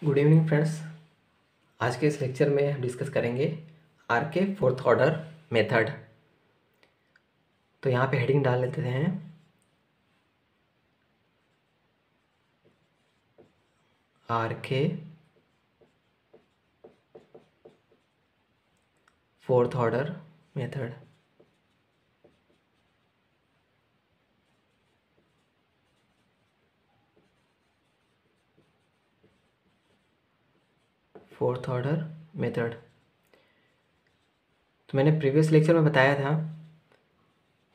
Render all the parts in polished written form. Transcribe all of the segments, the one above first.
Good evening friends. आज के इस लेक्चर में हम डिस्कस करेंगे आर के फोर्थ ऑर्डर मेथड। तो यहाँ पे हेडिंग डाल लेते हैं आर के fourth order method. Fourth order method. तो मैंने प्रीवियस लेक्चर में बताया था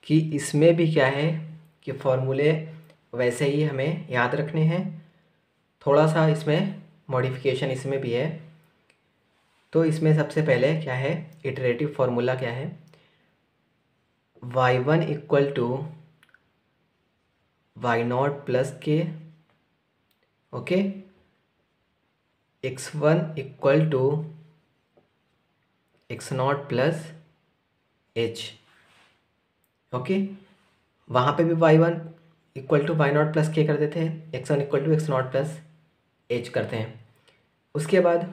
कि इसमें भी क्या है कि फॉर्मूले वैसे ही हमें याद रखने हैं, थोड़ा सा इसमें मॉडिफिकेशन इसमें भी है। तो इसमें सबसे पहले क्या है, इटरेटिव फार्मूला क्या है, y1 equal to Y not plus K, okay, x1 equal to X not plus H, okay. वहाँ पे भी y1 equal to Y not plus K कर देते हैं, x1 equal to X not plus H करते हैं। उसके बाद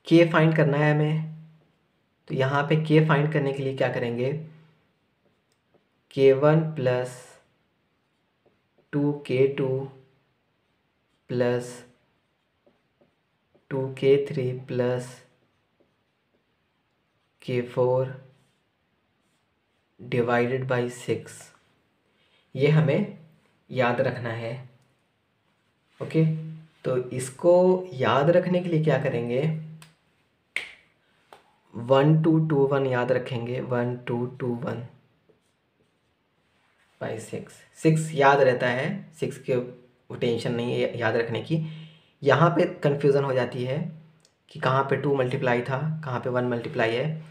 k फाइंड करना है हमें। तो यहाँ पे k फाइंड करने के लिए क्या करेंगे, k1 plus 2k2 plus 2k3 plus k4 divided by 6, ये हमें याद रखना है, ओके। तो इसको याद रखने के लिए क्या करेंगे, 1 2 2 1 याद रखेंगे, 1 2 2 1 बाई 6 याद रहता है, 6 के टेंशन नहीं है याद रखने की। यहाँ पे कन्फ्यूज़न हो जाती है कि कहाँ पे 2 मल्टीप्लाई था, कहाँ पे 1 मल्टीप्लाई है।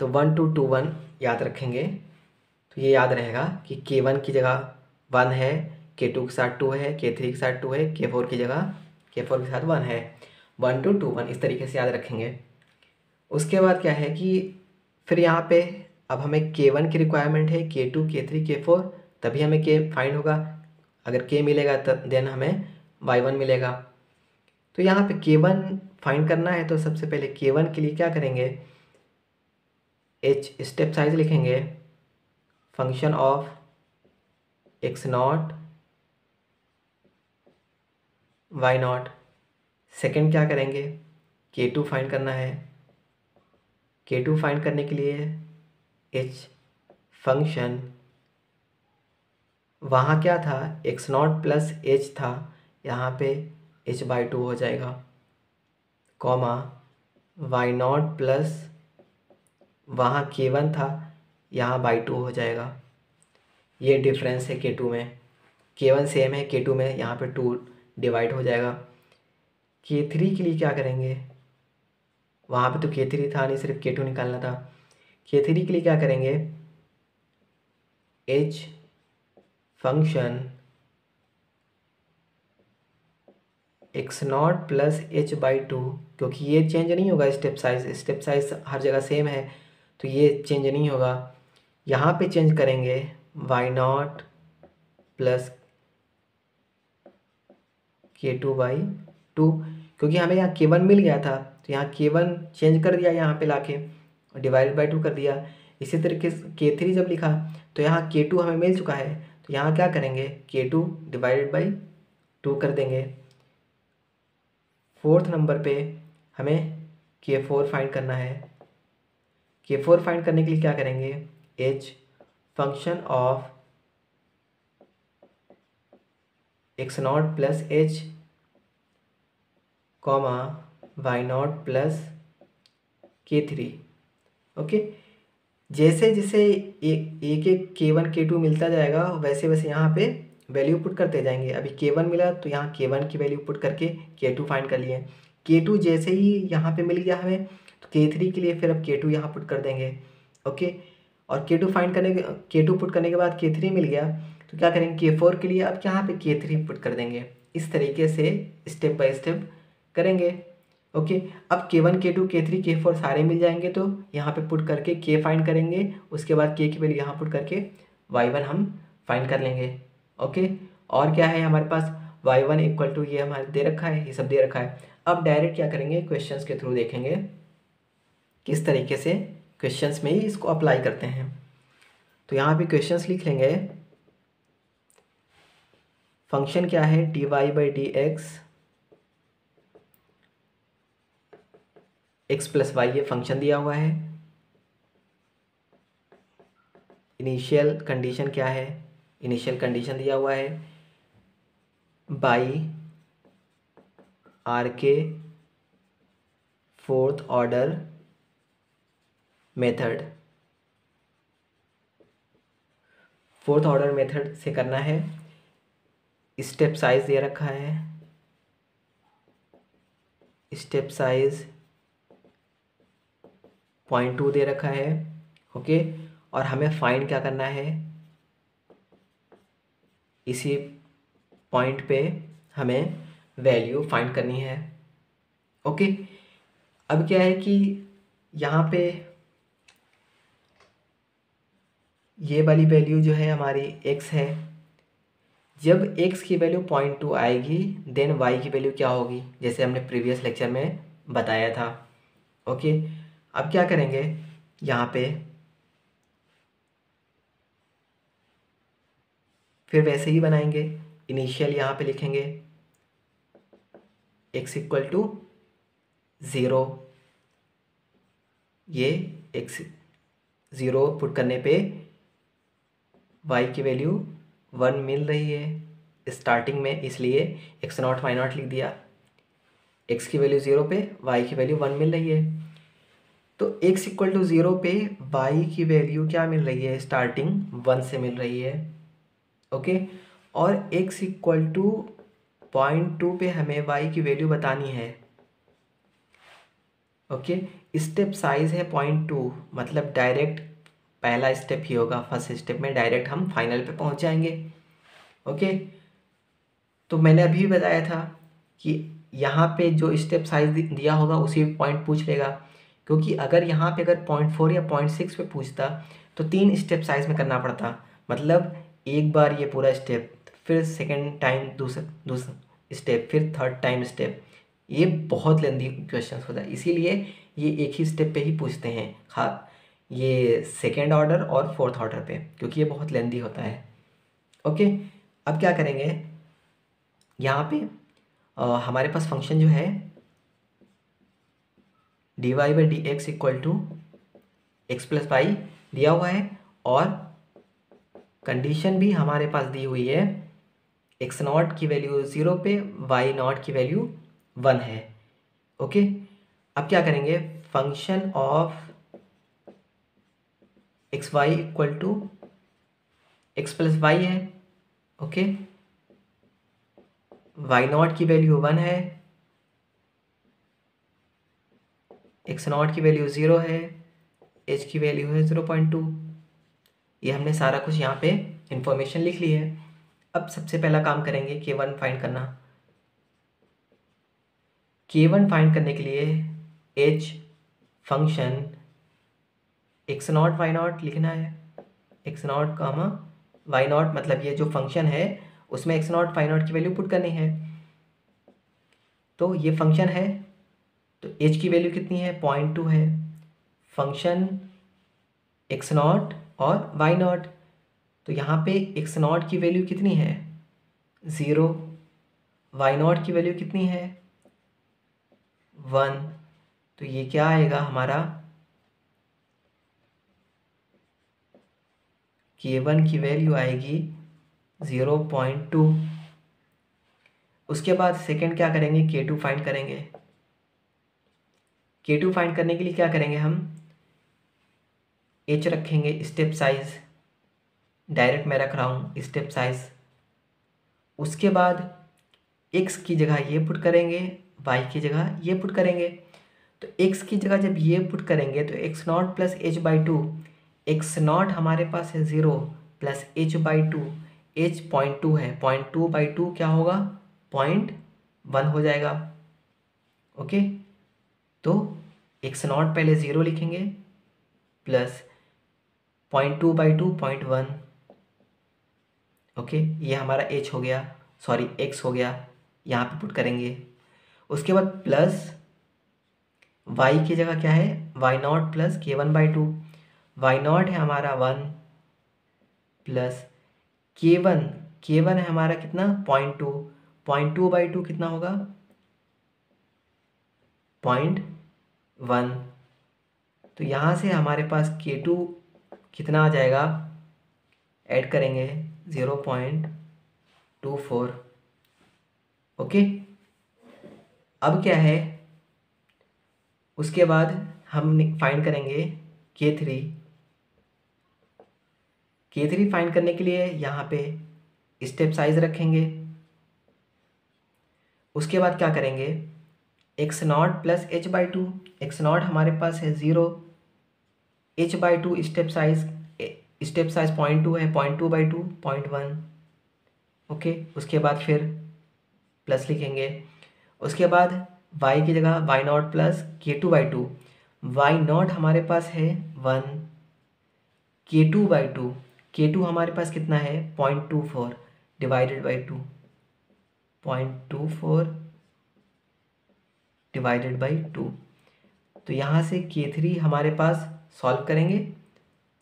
तो 1 2 2 1 याद रखेंगे, तो ये याद रहेगा कि k1 की जगह 1 है, k2 के साथ 2 है, k3 के साथ 2 है, k4 की जगह k4 के साथ 1 है। 1 2 2 1 इस तरीके से याद रखेंगे। उसके बाद क्या है कि फिर यहाँ पे अब हमें k1 की रिक्वायरमेंट है, k2 k3 k4, तभी हमें k फाइंड होगा। अगर k मिलेगा तब देन हमें y1 मिलेगा। तो यहाँ पे k1 फाइंड करना है, तो सबसे पहले k1 के लिए क्या करेंगे, h स्टेप साइज लिखेंगे, function of x nought y nought. Second क्या करेंगे, k2 फाइंड करना है। k2 फाइंड करने के लिए h फंक्शन, वहाँ क्या था, एक्स नॉट प्लस एच था, यहाँ पे h/2 हो जाएगा, कॉमा वाई नॉट प्लस वहाँ k1 था, यहाँ बाई 2 हो जाएगा। ये डिफरेंस है k2 में, k1 सेम है, k2 में यहाँ पे 2 डिवाइड हो जाएगा। k3 के लिए क्या करेंगे, वहाँ पे तो k3 था नहीं, सिर्फ k2 निकालना था। k3 के लिए क्या करेंगे, h function x not plus h/2, क्योंकि ये चेंज नहीं होगा, स्टेप साइज हर जगह सेम है, तो ये चेंज नहीं होगा। यहाँ पे चेंज करेंगे वाई नॉट प्लस k2/2, क्योंकि हमें यहाँ k1 मिल गया था, तो यहाँ k1 चेंज कर दिया, यहाँ पे लाके डिवाइड बाई 2 कर दिया। इसी तरीके से k3 जब लिखा तो यहाँ k2 हमें मिल चुका है, तो यहाँ क्या करेंगे, k2 डिवाइडेड बाई 2 कर देंगे। फोर्थ नंबर पे हमें k4 फाइंड करना है। k4 फाइंड करने के लिए क्या करेंगे, h function of x not plus h, comma y not plus k3, okay. जैसे जैसे एक एक k1 k2 मिलता जाएगा, वैसे वैसे यहाँ पे वैल्यू पुट करते जाएंगे। अभी k1 मिला तो यहाँ k1 की वैल्यू पुट करके k2 फाइंड कर लिए। k2 जैसे ही यहाँ पे मिल गया हमें, तो k3 के लिए फिर अब k2 यहाँ पुट कर देंगे, ओके। और k2 फाइंड करने के k2 पुट करने के बाद k3 मिल गया, तो क्या करेंगे, k4 के लिए अब यहाँ पे k3 पुट कर देंगे। इस तरीके से स्टेप बाय स्टेप करेंगे, ओके। अब k1 k2 k3 k4 सारे मिल जाएंगे, तो यहाँ पे पुट करके k फाइंड करेंगे, उसके बाद k की वैल्यू यहाँ पुट करके y1 हम फाइंड कर लेंगे, ओके। और क्या है हमारे पास, y1 इक्वल टू ये हमारे दे रखा है, ये सब दे रखा है। अब डायरेक्ट क्या करेंगे, क्वेश्चंस के थ्रू देखेंगे किस तरीके से क्वेश्चंस में ही इसको अप्लाई करते हैं। तो यहाँ पे क्वेश्चंस लिख लेंगे। फंक्शन क्या है, dy by d x plus y, ये फंक्शन दिया हुआ है। इनिशियल कंडीशन क्या है, इनिशियल कंडीशन दिया हुआ है बाई आर के fourth order method. Fourth order method से करना है। स्टेप साइज दे रखा है, स्टेप साइज 0.2 दे रखा है। ओके, और हमें फाइंड क्या करना है, इसी पॉइंट पे हमें वैल्यू फाइंड करनी है। ओके, अब क्या है कि यहाँ पे ये वाली वैल्यू जो है हमारी x है। जब x की वैल्यू 0.2 आएगी देन y की वैल्यू क्या होगी, जैसे हमने प्रीवियस लेक्चर में बताया था। ओके, अब क्या करेंगे, यहाँ पे फिर वैसे ही बनाएंगे। इनिशियल यहाँ पे लिखेंगे x इक्वल टू 0, ये x 0 पुट करने पे y की वैल्यू 1 मिल रही है स्टार्टिंग में, इसलिए x0 y0 लिख दिया। x की वैल्यू 0 पे y की वैल्यू 1 मिल रही है, तो x इक्वल टू 0 पे y की वैल्यू क्या मिल रही है, स्टार्टिंग 1 से मिल रही है। ओके, और x इक्वल टू 0.2 पे हमें y की वैल्यू बतानी है। ओके, स्टेप साइज है 0.2, मतलब डायरेक्ट पहला स्टेप ही होगा, फर्स्ट स्टेप में डायरेक्ट हम फाइनल पे पहुंच जाएंगे। ओके, तो मैंने अभी बताया था कि यहाँ पे जो स्टेप साइज दिया होगा उसी पॉइंट पूछ लेगा, क्योंकि अगर यहाँ पे अगर 0.4 या 0.6 पे पूछता तो 3 स्टेप साइज में करना पड़ता, मतलब एक बार ये पूरा स्टेप, फिर सेकेंड टाइम दूसरा स्टेप, फिर थर्ड टाइम स्टेप, ये बहुत लेंदी क्वेश्चन होता है। इसीलिए ये एक ही स्टेप पे ही पूछते हैं, हाँ, ये सेकेंड ऑर्डर और फोर्थ ऑर्डर पे, क्योंकि ये बहुत लेंदी होता है। ओके, अब क्या करेंगे, यहाँ पे हमारे पास फंक्शन जो है d y by d x equal to x plus y दिया हुआ है, और कंडीशन भी हमारे पास दी हुई है x0 की वैल्यू 0 पे y0 की वैल्यू 1 है। ओके, अब क्या करेंगे, function of x y equal to x plus y है। ओके, y0 की वैल्यू 1 है, x0 की वैल्यू 0 है, h की वैल्यू है 0.2। ये हमने सारा कुछ यहाँ पे इंफॉर्मेशन लिख ली है। अब सबसे पहला काम करेंगे k1 फाइंड करना। k1 फाइंड करने के लिए h फंक्शन x0 y0 लिखना है। x0 कामा y0, मतलब ये जो फंक्शन है उसमें x0 y0 की वैल्यू पुट करनी है। तो ये फंक्शन है, तो h की वैल्यू कितनी है, 0.2 है। फंक्शन x0 और y0, तो यहाँ पे x0 की वैल्यू कितनी है, 0, y0 की वैल्यू कितनी है, 1, तो ये क्या आएगा हमारा, k1 की वैल्यू आएगी 0.2। उसके बाद सेकंड क्या करेंगे, k2 फाइंड करेंगे। k2 फाइंड करने के लिए क्या करेंगे, हम h रखेंगे स्टेप साइज, डायरेक्ट मैं रख रहा हूँ स्टेप साइज। उसके बाद x की जगह ये पुट करेंगे, y की जगह ये पुट करेंगे। तो x की जगह जब ये पुट करेंगे तो x0 plus h by 2, x0 हमारे पास है 0 प्लस h बाई 2, h 0.2 है, 0.2 बाई 2 क्या होगा, 0.1 हो जाएगा। ओके, तो x0 पहले 0 लिखेंगे प्लस 0.2 बाई 2 0.1। ओके, ये हमारा h हो गया, सॉरी x हो गया, यहाँ पे पुट करेंगे। उसके बाद प्लस y की जगह क्या है, y0 प्लस k1/2। y0 है हमारा 1 प्लस k1 है हमारा कितना 0.2, 0.2/2 कितना होगा 0.1। तो यहाँ से हमारे पास k2 कितना आ जाएगा, ऐड करेंगे 0.24। ओके, अब क्या है, उसके बाद हम फाइंड करेंगे k3। k3 फाइंड करने के लिए यहाँ पे स्टेप साइज रखेंगे। उसके बाद क्या करेंगे, x0 प्लस h/2। x0 हमारे पास है 0, h/2 स्टेप साइज 0.2 है, 0.2/2 0.1। ओके, उसके बाद फिर प्लस लिखेंगे। उसके बाद y की जगह y0 प्लस k2/2। y0 हमारे पास है 1, k2/2, k2 हमारे पास कितना है 0.24 डिवाइडेड बाई 2, 0.24 डिवाइडेड बाई 2। तो यहाँ से k3 हमारे पास सॉल्व करेंगे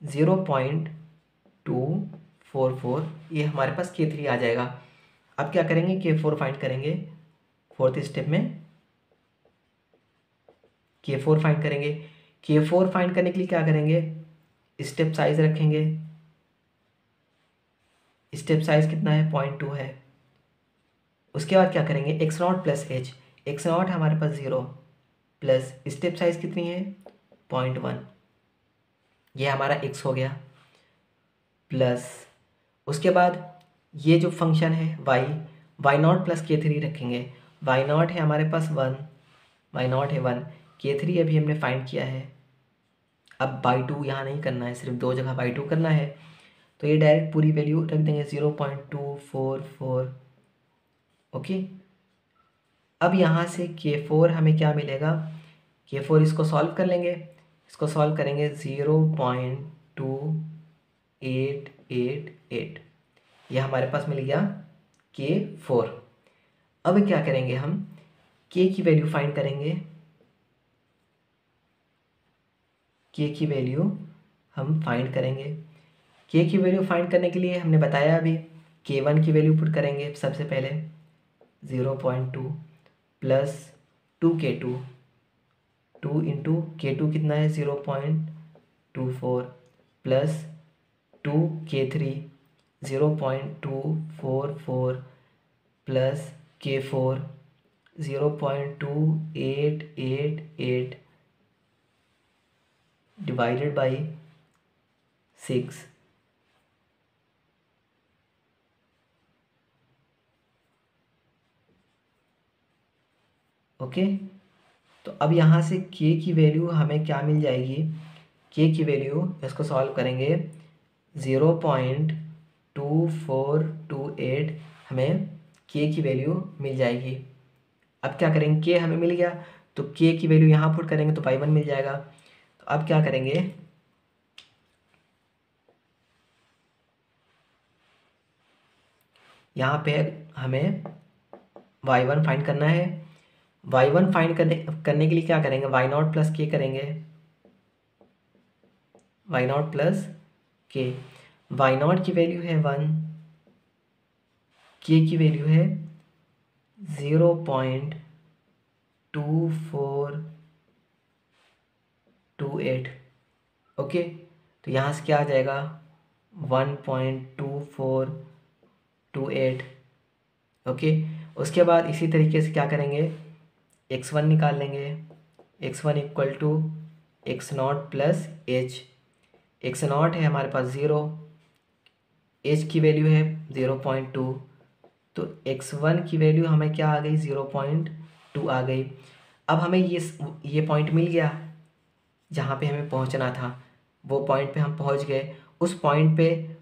0.244, ये हमारे पास k3 आ जाएगा। अब क्या करेंगे, k4 फाइंड करेंगे। फोर्थ स्टेप में k4 फाइंड करेंगे। k4 फाइंड करने के लिए क्या करेंगे, स्टेप साइज रखेंगे। स्टेप साइज कितना है 0.2 है। उसके बाद क्या करेंगे, x0 प्लस h, x0 हमारे पास 0 प्लस स्टेप साइज कितनी है 0.1, ये हमारा x हो गया। प्लस उसके बाद ये जो फंक्शन है y0 प्लस k3 रखेंगे। y0 है हमारे पास 1, y0 है 1, k3 अभी हमने फाइंड किया है। अब बाई 2 यहाँ नहीं करना है, सिर्फ दो जगह बाई 2 करना है, तो ये डायरेक्ट पूरी वैल्यू रख देंगे 0.244। ओके, अब यहाँ से k4 हमें क्या मिलेगा, k4 इसको सॉल्व कर लेंगे। इसको सॉल्व करेंगे 0.2888, ये हमारे पास मिल गया k4। अब क्या करेंगे, हम k की वैल्यू फाइंड करेंगे। k की वैल्यू हम फाइंड करेंगे। k की वैल्यू फाइंड करने के लिए हमने बताया अभी, k1 की वैल्यू पुट करेंगे सबसे पहले 0.2 प्लस 2k2, 2 इंटू k2 कितना है 0.24 plus 2k3 0.244 plus k4 0.2888 divided by 6। Okay, तो अब यहाँ से k की वैल्यू हमें क्या मिल जाएगी, k की वैल्यू इसको सॉल्व करेंगे 0.2428 हमें k की वैल्यू मिल जाएगी। अब क्या करेंगे, k हमें मिल गया तो k की वैल्यू यहाँ पुट करेंगे तो y1 मिल जाएगा। तो अब क्या करेंगे, यहाँ पे हमें y1 फाइंड करना है। y1 फाइंड करने के लिए क्या करेंगे, y0 प्लस k करेंगे, y0 प्लस k। y0 की वैल्यू है 1, k की वैल्यू है 0.2428। ओके, तो यहाँ से क्या आ जाएगा 1.2428। ओके, उसके बाद इसी तरीके से क्या करेंगे, x1 निकाल लेंगे। x1 equal to x0 plus h, x0 है हमारे पास 0, h की वैल्यू है 0.2, तो x1 की वैल्यू हमें क्या आ गई 0.2 आ गई। अब हमें ये पॉइंट मिल गया जहाँ पे हमें पहुँचना था, वो पॉइंट पे हम पहुँच गए। उस पॉइंट पे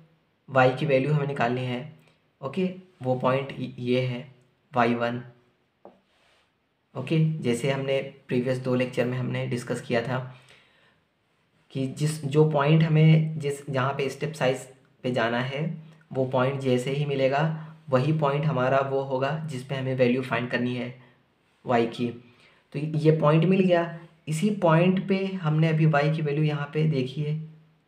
y की वैल्यू हमें निकालनी है। ओके, वो पॉइंट ये है y1। ओके, जैसे हमने प्रीवियस 2 लेक्चर में हमने डिस्कस किया था कि जो पॉइंट हमें जहाँ पे स्टेप साइज पे जाना है, वो पॉइंट जैसे ही मिलेगा वही पॉइंट हमारा वो होगा जिस पे हमें वैल्यू फाइंड करनी है y की। तो ये पॉइंट मिल गया। इसी पॉइंट पे हमने अभी y की वैल्यू यहाँ पे देखी है,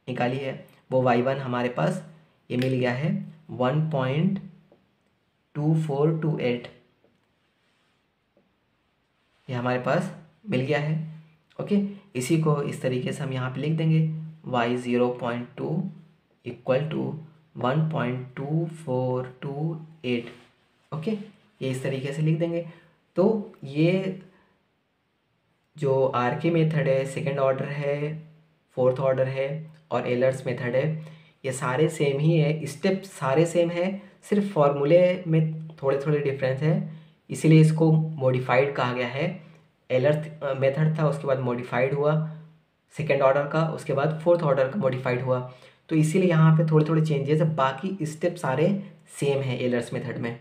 निकाली है, वो y1 हमारे पास ये मिल गया है 1.2428, ये हमारे पास मिल गया है। ओके, इसी को इस तरीके से हम यहाँ पे लिख देंगे y 0.2 इक्वल टू 1.2428। ओके, ये इस तरीके से लिख देंगे। तो ये जो आर के मेथड है, सेकेंड ऑर्डर है, फोर्थ ऑर्डर है और एलर्स मेथड है, ये सारे सेम ही है, स्टेप सारे सेम है, सिर्फ फॉर्मूले में थोड़े थोड़े डिफरेंस है, इसीलिए इसको मॉडिफाइड कहा गया है। एलर्थ मेथड था, उसके बाद मॉडिफाइड हुआ सेकेंड ऑर्डर का, उसके बाद फोर्थ ऑर्डर का मॉडिफाइड हुआ, तो इसीलिए यहाँ पे थोड़े थोड़े चेंजेस है, बाकी स्टेप सारे सेम है एलर्स मेथड में।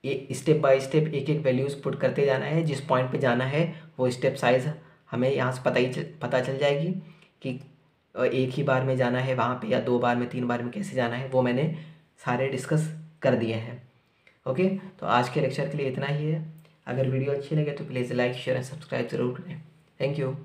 ये स्टेप बाय स्टेप एक एक वैल्यूज़ पुट करते जाना है, जिस पॉइंट पे जाना है वो स्टेप साइज हमें यहाँ से पता चल जाएगी कि एक ही बार में जाना है वहाँ पे या 2 बार में 3 बार में कैसे जाना है, वो मैंने सारे डिस्कस कर दिए हैं। ओके, तो आज के लेक्चर के लिए इतना ही है। अगर वीडियो अच्छी लगे तो please like share and subscribe ज़रूर करें। Thank you.